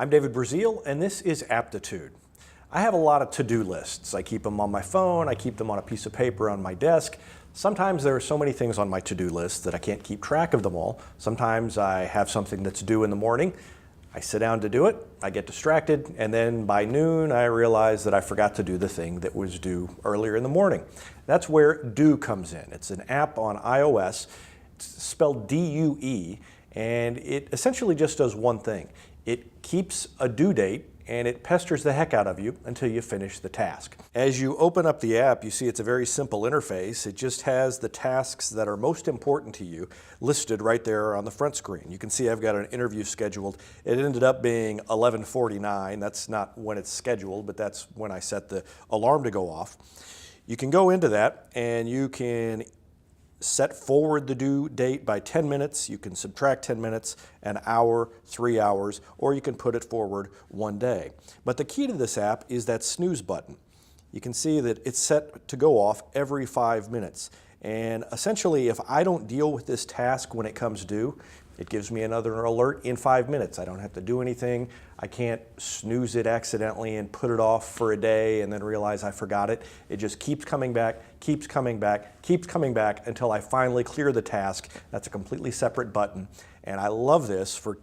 I'm David Brazeal, and this is App-titude. I have a lot of to-do lists. I keep them on my phone, I keep them on a piece of paper on my desk. Sometimes there are so many things on my to-do list that I can't keep track of them all. Sometimes I have something that's due in the morning. I sit down to do it, I get distracted, and then by noon I realize that I forgot to do the thing that was due earlier in the morning. That's where Do comes in. It's an app on iOS. It's spelled D-U-E, and it essentially just does one thing. It keeps a due date and it pesters the heck out of you until you finish the task. As you open up the app, you see it's a very simple interface. It just has the tasks that are most important to you listed right there on the front screen. You can see I've got an interview scheduled. It ended up being 11:49. That's not when it's scheduled, but that's when I set the alarm to go off. You can go into that and you can set forward the due date by 10 minutes, you can subtract 10 minutes, an hour, 3 hours, or you can put it forward 1 day. But the key to this app is that snooze button. You can see that it's set to go off every 5 minutes. And essentially, if I don't deal with this task when it comes due, it gives me another alert in 5 minutes. I don't have to do anything. I can't snooze it accidentally and put it off for a day and then realize I forgot it. It just keeps coming back, keeps coming back, keeps coming back until I finally clear the task. That's a completely separate button. And I love this for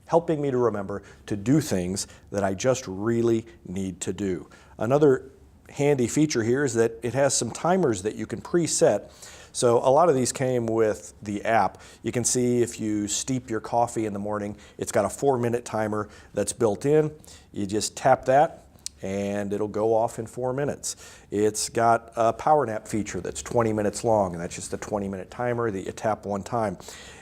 helping me to remember to do things that I just really need to do. Another handy feature here is that it has some timers that you can preset. So a lot of these came with the app. You can see if you steep your coffee in the morning, it's got a 4-minute timer that's built in. You just tap that and it'll go off in 4 minutes. It's got a power nap feature that's 20 minutes long, and that's just a 20-minute timer that you tap one time.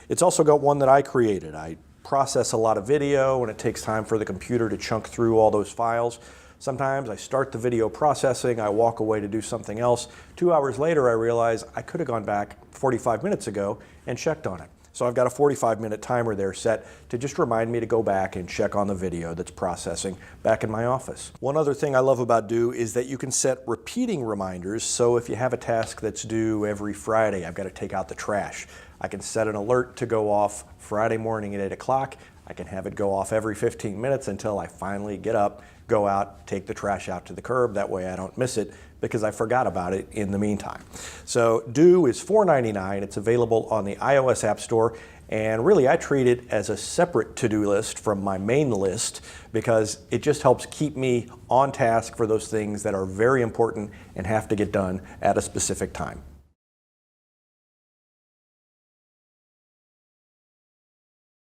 It's also got one that I created. I process a lot of video and it takes time for the computer to chunk through all those files. Sometimes I start the video processing, I walk away to do something else. 2 hours later, I realize I could have gone back 45 minutes ago and checked on it. So I've got a 45-minute timer there set to just remind me to go back and check on the video that's processing back in my office. One other thing I love about Do is that you can set repeating reminders. So if you have a task that's due every Friday, I've got to take out the trash. I can set an alert to go off Friday morning at 8 o'clock. I can have it go off every 15 minutes until I finally get up, go out, take the trash out to the curb. That way I don't miss it because I forgot about it in the meantime. So Do is $4.99. It's available on the iOS App Store. And really, I treat it as a separate to-do list from my main list because it just helps keep me on task for those things that are very important and have to get done at a specific time.